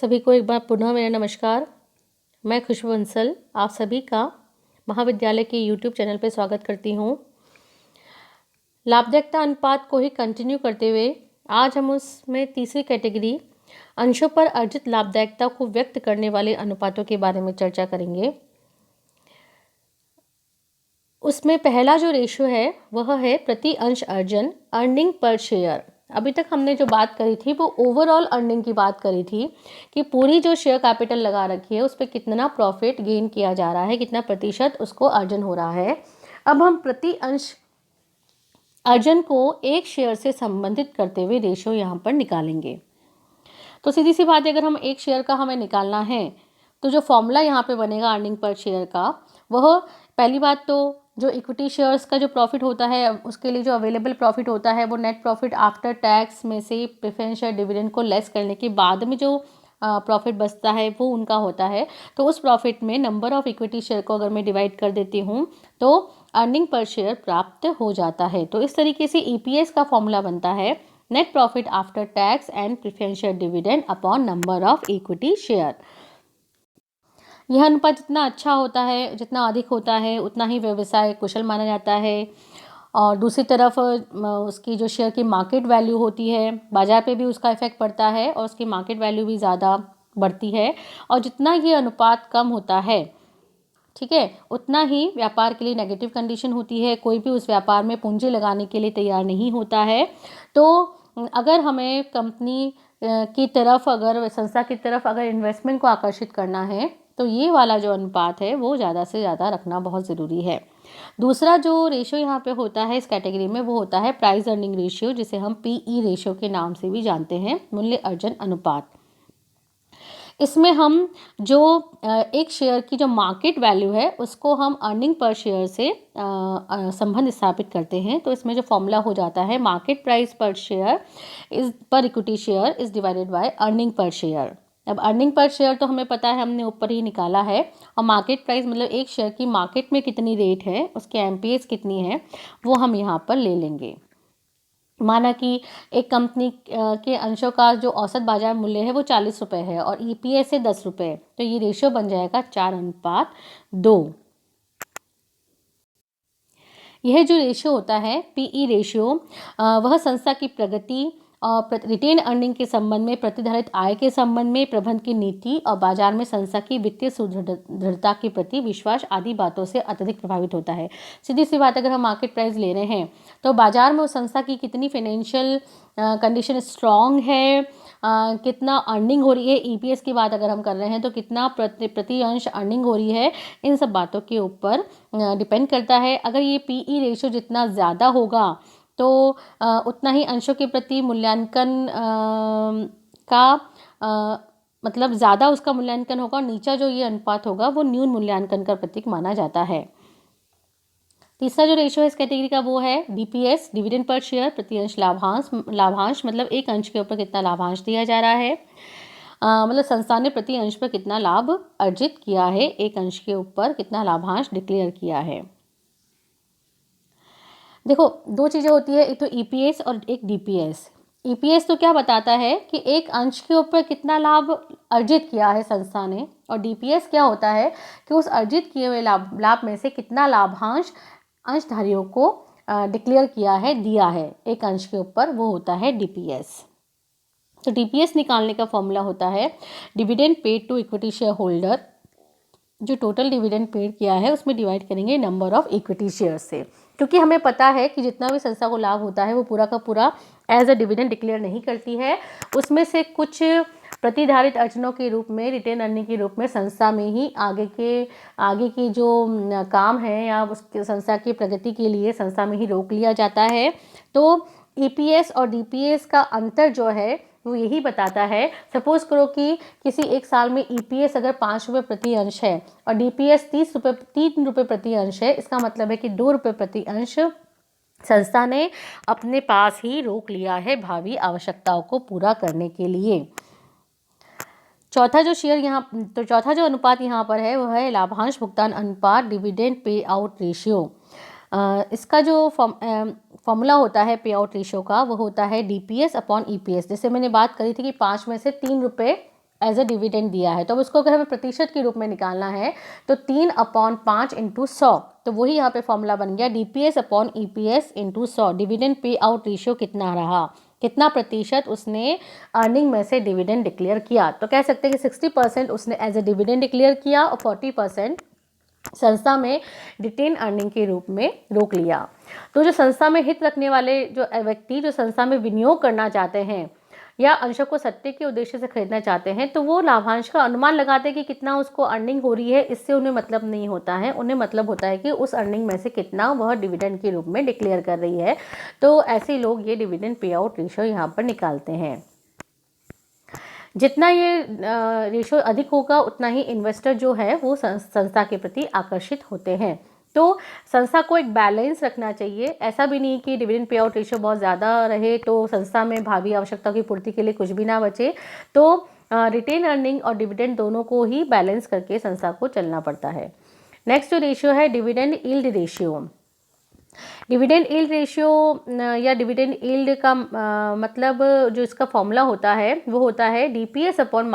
सभी को एक बार पुनः मेरा नमस्कार। मैं खुशबू बंसल आप सभी का महाविद्यालय के YouTube चैनल पर स्वागत करती हूँ। लाभदायकता अनुपात को ही कंटिन्यू करते हुए आज हम उसमें तीसरी कैटेगरी अंशों पर अर्जित लाभदायकता को व्यक्त करने वाले अनुपातों के बारे में चर्चा करेंगे। उसमें पहला जो रेशियो है वह है प्रति अंश अर्जन, अर्निंग पर शेयर। अभी तक हमने जो बात करी थी वो ओवरऑल अर्निंग की बात करी थी कि पूरी जो शेयर कैपिटल लगा रखी है उस पर कितना प्रॉफिट गेन किया जा रहा है, कितना प्रतिशत उसको अर्जन हो रहा है। अब हम प्रति अंश अर्जन को एक शेयर से संबंधित करते हुए रेशियो यहाँ पर निकालेंगे। तो सीधी सी बात है, अगर हम एक शेयर का हमें निकालना है तो जो फॉर्मूला यहाँ पे बनेगा अर्निंग पर शेयर का, वह पहली बात तो जो इक्विटी शेयर्स का जो प्रॉफिट होता है उसके लिए जो अवेलेबल प्रॉफिट होता है वो नेट प्रॉफिट आफ्टर टैक्स में से प्रेफरेंस शेयर डिविडेंड को लेस करने के बाद में जो प्रॉफिट बचता है वो उनका होता है। तो उस प्रॉफिट में नंबर ऑफ इक्विटी शेयर को अगर मैं डिवाइड कर देती हूँ तो अर्निंग पर शेयर प्राप्त हो जाता है। तो इस तरीके से ईपीएस का फॉर्मूला बनता है net profit after tax and preference share dividend upon number of equity share. यह अनुपात जितना अच्छा होता है, जितना अधिक होता है, उतना ही व्यवसाय कुशल माना जाता है। और दूसरी तरफ उसकी जो शेयर की मार्केट वैल्यू होती है, बाजार पे भी उसका इफेक्ट पड़ता है और उसकी मार्केट वैल्यू भी ज़्यादा बढ़ती है। और जितना ये अनुपात कम होता है, ठीक है, उतना ही व्यापार के लिए नेगेटिव कंडीशन होती है। कोई भी उस व्यापार में पूंजी लगाने के लिए तैयार नहीं होता है। तो अगर हमें कंपनी की तरफ, अगर संस्था की तरफ अगर इन्वेस्टमेंट को आकर्षित करना है तो ये वाला जो अनुपात है वो ज़्यादा से ज़्यादा रखना बहुत ज़रूरी है। दूसरा जो रेशियो यहाँ पे होता है इस कैटेगरी में वो होता है प्राइस अर्निंग रेशियो, जिसे हम पीई रेशियो के नाम से भी जानते हैं, मूल्य अर्जन अनुपात। इसमें हम जो एक शेयर की जो मार्केट वैल्यू है उसको हम अर्निंग पर शेयर से संबंध स्थापित करते हैं। तो इसमें जो फॉर्मूला हो जाता है मार्केट प्राइस पर शेयर इज पर equity share is divided by earning per share. अब अर्निंग पर शेयर तो हमें पता है, हमने ऊपर ही निकाला है। और मार्केट प्राइस मतलब एक शेयर की मार्केट में कितनी रेट है, उसके एमपीएस कितनी है, वो हम यहाँ पर ले लेंगे। माना कि एक कंपनी के अंशों का जो औसत बाजार मूल्य है वो 40 रुपये है और ईपीएस है 10 रुपये, तो ये रेशियो बन जाएगा 4:2। यह जो रेशियो होता है पीई रेशियो, वह संस्था की प्रगति और रिटेन अर्निंग के संबंध में, प्रतिधारित आय के संबंध में, प्रबंधन की नीति और बाजार में संस्था की वित्तीय सुदृढ़ता के प्रति विश्वास आदि बातों से अत्यधिक प्रभावित होता है। सीधी सी बात, अगर हम मार्केट प्राइस ले रहे हैं तो बाजार में उस संस्था की कितनी फाइनेंशियल कंडीशन स्ट्रॉन्ग है, कितना अर्निंग हो रही है, ईपीएस की बात अगर हम कर रहे हैं तो कितना प्रति अंश अर्निंग हो रही है, इन सब बातों के ऊपर डिपेंड करता है। अगर ये पीई रेशियो जितना ज़्यादा होगा तो उतना ही अंशों के प्रति मूल्यांकन मतलब ज़्यादा उसका मूल्यांकन होगा और नीचा जो ये अनुपात होगा वो न्यून मूल्यांकन का प्रतीक माना जाता है। तीसरा जो रेशियो है इस कैटेगरी का वो है डीपीएस, डिविडेंड पर शेयर प्रति अंश लाभांश। लाभांश मतलब एक अंश के ऊपर कितना लाभांश दिया जा रहा है, मतलब संस्था ने प्रति अंश पर कितना लाभ अर्जित किया है, एक अंश के ऊपर कितना लाभांश डिक्लेयर किया है। देखो दो चीज़ें होती है, एक तो ईपीएस और एक डीपीएस। ईपीएस तो क्या बताता है कि एक अंश के ऊपर कितना लाभ अर्जित किया है संस्था ने, और डीपीएस क्या होता है कि उस अर्जित किए हुए लाभ में से कितना लाभांश अंशधारियों को डिक्लेयर किया है, दिया है एक अंश के ऊपर, वो होता है डीपीएस। तो डीपीएस निकालने का फॉर्मूला होता है dividend paid to equity share holder, जो टोटल डिविडेंड पेड किया है उसमें डिवाइड करेंगे नंबर ऑफ इक्विटी शेयर से। क्योंकि हमें पता है कि जितना भी संस्था को लाभ होता है वो पूरा का पूरा एज अ डिविडेंड डिक्लेयर नहीं करती है, उसमें से कुछ प्रतिधारित अर्जनों के रूप में, रिटेन अर्निंग के रूप में संस्था में ही आगे की जो काम है या उस संस्था की प्रगति के लिए संस्था में ही रोक लिया जाता है। तो ईपीएस और डीपीएस का अंतर जो है वो यही बताता है। सपोज करो कि किसी एक साल में ईपीएस अगर 5 रुपये प्रति अंश है और डीपीएस 3 रुपये प्रति अंश है, इसका मतलब है कि 2 रुपये प्रति अंश संस्था ने अपने पास ही रोक लिया है भावी आवश्यकताओं को पूरा करने के लिए। चौथा जो अनुपात यहाँ पर है वह है लाभांश भुगतान अनुपात, डिविडेंड पे आउट रेशियो। इसका जो फॉर्मूला होता है पे आउट रेशियो का वो होता है डीपीएस अपॉन ईपीएस। जैसे मैंने बात करी थी कि 5 में से 3 रुपये एज अ डिविडेंड दिया है। तो अब उसको अगर हमें प्रतिशत के रूप में निकालना है तो 3/5 इंटू 100, तो वही यहाँ पे फॉर्मूला बन गया DPS upon EPS into 100। Dividend pay out ratio कितना रहा, कितना प्रतिशत उसने अर्निंग में से डिविडेंड डिक्लेयर किया। तो कह सकते हैं कि 60% उसने एज अ डिविडेंड डिक्लेयर किया और 40% संस्था में रिटेन अर्निंग के रूप में रोक लिया। तो जो संस्था में हित रखने वाले जो व्यक्ति जो संस्था में विनियोग करना चाहते हैं या अंशों को सट्टे के उद्देश्य से खरीदना चाहते हैं, तो वो लाभांश का अनुमान लगाते हैं कि कितना उसको अर्निंग हो रही है। इससे उन्हें मतलब नहीं होता है, उन्हें मतलब होता है कि उस अर्निंग में से कितना वह डिविडेंड के रूप में डिक्लेयर कर रही है। तो ऐसे लोग ये डिविडेंड पे आउट रेशियो यहाँ पर निकालते हैं। जितना ये रेशो अधिक होगा उतना ही इन्वेस्टर जो है वो संस्था के प्रति आकर्षित होते हैं। तो संस्था को एक बैलेंस रखना चाहिए। ऐसा भी नहीं कि डिविडेंड पे आउट रेशियो बहुत ज़्यादा रहे तो संस्था में भावी आवश्यकता की पूर्ति के लिए कुछ भी ना बचे। तो रिटेन अर्निंग और डिविडेंड दोनों को ही बैलेंस करके संस्था को चलना पड़ता है। नेक्स्ट जो रेशियो है dividend yield ratio. Dividend yield ratio या डिविडेंड यील्ड का मतलब जो इसका फॉर्मूला होता है वो होता है DPS अपॉन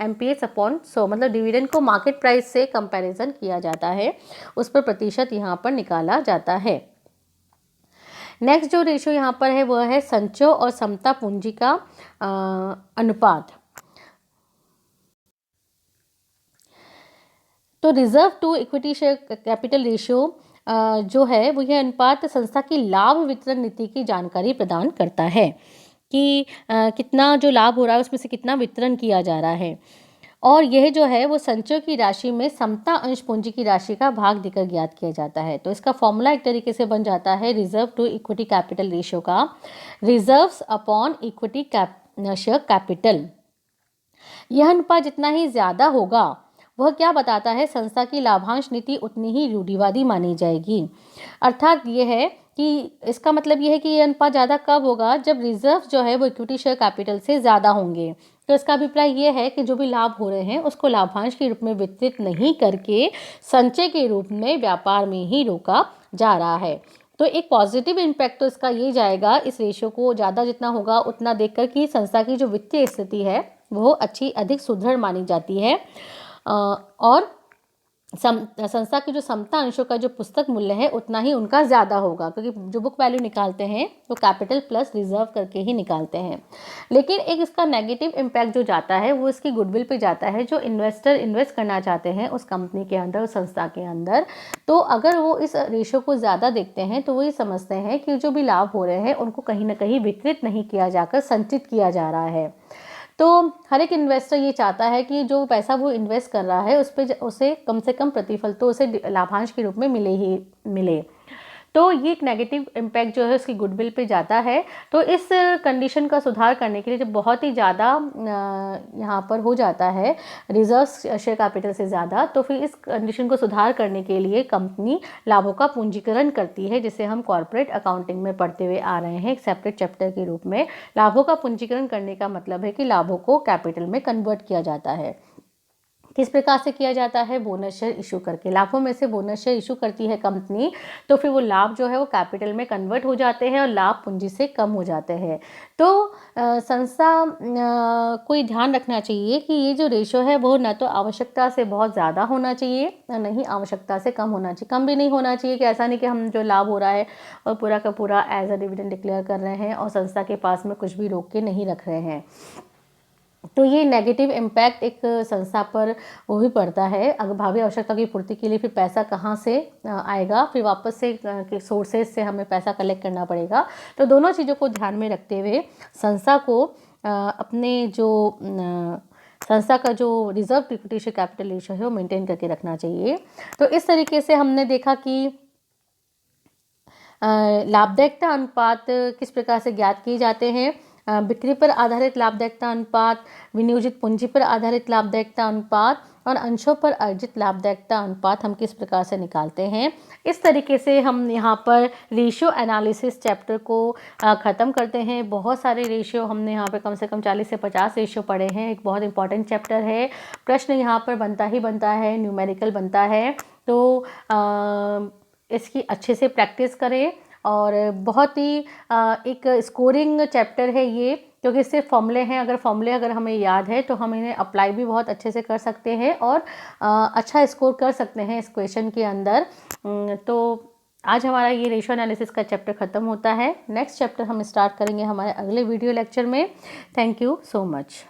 MPS अपॉन 100। मतलब डिविडेंड को मार्केट प्राइस से कंपैरिजन किया जाता है, उस पर प्रतिशत यहाँ पर निकाला जाता है। नेक्स्ट जो रेशियो यहाँ पर है वह है संचय और समता पूंजी का अनुपात। तो reserve to equity share capital ratio जो है वो यह अनुपात संस्था की लाभ वितरण नीति की जानकारी प्रदान करता है कि कितना जो लाभ हो रहा है उसमें से कितना वितरण किया जा रहा है। और यह जो है वो संचय की राशि में समता अंश पूंजी की राशि का भाग देकर ज्ञात किया जाता है। तो इसका फॉर्मूला एक तरीके से बन जाता है reserve to equity capital ratio का reserves upon equity share capital. यह अनुपात जितना ही ज़्यादा होगा वह क्या बताता है, संस्था की लाभांश नीति उतनी ही रूढ़िवादी मानी जाएगी। अर्थात ये है कि इसका मतलब ये है कि ये अनुपात ज़्यादा कब होगा, जब रिजर्व जो है वो इक्विटी शेयर कैपिटल से ज़्यादा होंगे। तो इसका अभिप्राय ये है कि जो भी लाभ हो रहे हैं उसको लाभांश के रूप में वितरित नहीं करके संचय के रूप में व्यापार में ही रोका जा रहा है। तो एक पॉजिटिव इम्पैक्ट तो इसका ये जाएगा, इस रेशियो को ज़्यादा जितना होगा उतना देखकर कि संस्था की जो वित्तीय स्थिति है वो अच्छी अधिक सुदृढ़ मानी जाती है। और संस्था की जो समता अंशों का जो पुस्तक मूल्य है उतना ही उनका ज़्यादा होगा, क्योंकि जो बुक वैल्यू निकालते हैं वो कैपिटल प्लस रिजर्व करके ही निकालते हैं। लेकिन एक इसका नेगेटिव इम्पैक्ट जो जाता है वो इसकी गुडविल पे जाता है। जो इन्वेस्टर इन्वेस्ट करना चाहते हैं उस कंपनी के अंदर, उस संस्था के अंदर, तो अगर वो इस रेशो को ज़्यादा देखते हैं तो वो ये समझते हैं कि जो भी लाभ हो रहे हैं उनको कहीं ना कहीं वितरित नहीं किया जाकर संचित किया जा रहा है। तो हर एक इन्वेस्टर ये चाहता है कि जो पैसा वो इन्वेस्ट कर रहा है उस पर उसे कम से कम प्रतिफल तो उसे लाभांश के रूप में मिले ही मिले। तो ये एक नेगेटिव इम्पैक्ट जो है उसकी गुडविल पे जाता है। तो इस कंडीशन का सुधार करने के लिए जब बहुत ही ज़्यादा यहाँ पर हो जाता है रिजर्व शेयर कैपिटल से ज़्यादा, तो फिर इस कंडीशन को सुधार करने के लिए कंपनी लाभों का पूंजीकरण करती है, जिसे हम कॉर्पोरेट अकाउंटिंग में पढ़ते हुए आ रहे हैं एक सेपरेट चैप्टर के रूप में। लाभों का पूंजीकरण करने का मतलब है कि लाभों को कैपिटल में कन्वर्ट किया जाता है। किस प्रकार से किया जाता है, बोनस शेयर इशू करके। लाभों में से बोनस शेयर इशू करती है कंपनी, तो फिर वो लाभ जो है वो कैपिटल में कन्वर्ट हो जाते हैं और लाभ पूंजी से कम हो जाते हैं। तो संस्था को ये ध्यान रखना चाहिए कि ये जो रेशो है वो न तो आवश्यकता से बहुत ज़्यादा होना चाहिए न नहीं आवश्यकता से कम होना चाहिए। कम भी नहीं होना चाहिए कि ऐसा नहीं कि हम जो लाभ हो रहा है और पूरा का पूरा एज अ डिविडेंड डिक्लेयर कर रहे हैं और संस्था के पास में कुछ भी रोक के नहीं रख रहे हैं। तो ये नेगेटिव इम्पैक्ट एक संस्था पर वो भी पड़ता है। अगर भावी आवश्यकता की पूर्ति के लिए फिर पैसा कहाँ से आएगा, फिर वापस से सोर्सेज से हमें पैसा कलेक्ट करना पड़ेगा। तो दोनों चीज़ों को ध्यान में रखते हुए संस्था को अपने जो संस्था का जो reserve equity share capital ratio है वो मेंटेन करके रखना चाहिए। तो इस तरीके से हमने देखा कि लाभदायकता अनुपात किस प्रकार से ज्ञात किए जाते हैं। बिक्री पर आधारित लाभदायकता अनुपात, विनियोजित पूंजी पर आधारित लाभदायकता अनुपात और अंशों पर अर्जित लाभदायकता अनुपात हम किस प्रकार से निकालते हैं। इस तरीके से हम यहाँ पर रेशियो एनालिसिस चैप्टर को ख़त्म करते हैं। बहुत सारे रेशियो हमने यहाँ पे कम से कम 40 से 50 रेशियो पढ़े हैं। एक बहुत इंपॉर्टेंट चैप्टर है। प्रश्न यहाँ पर बनता ही बनता है, न्यूमेरिकल बनता है। तो इसकी अच्छे से प्रैक्टिस करें और बहुत ही एक स्कोरिंग चैप्टर है ये। क्योंकि सिर्फ फॉर्मूले हैं, अगर हमें याद है तो हम इन्हें अप्लाई भी बहुत अच्छे से कर सकते हैं और अच्छा स्कोर कर सकते हैं इस क्वेश्चन के अंदर। तो आज हमारा ये रेशियो एनालिसिस का चैप्टर ख़त्म होता है। नेक्स्ट चैप्टर हम स्टार्ट करेंगे हमारे अगले वीडियो लेक्चर में। Thank you so much.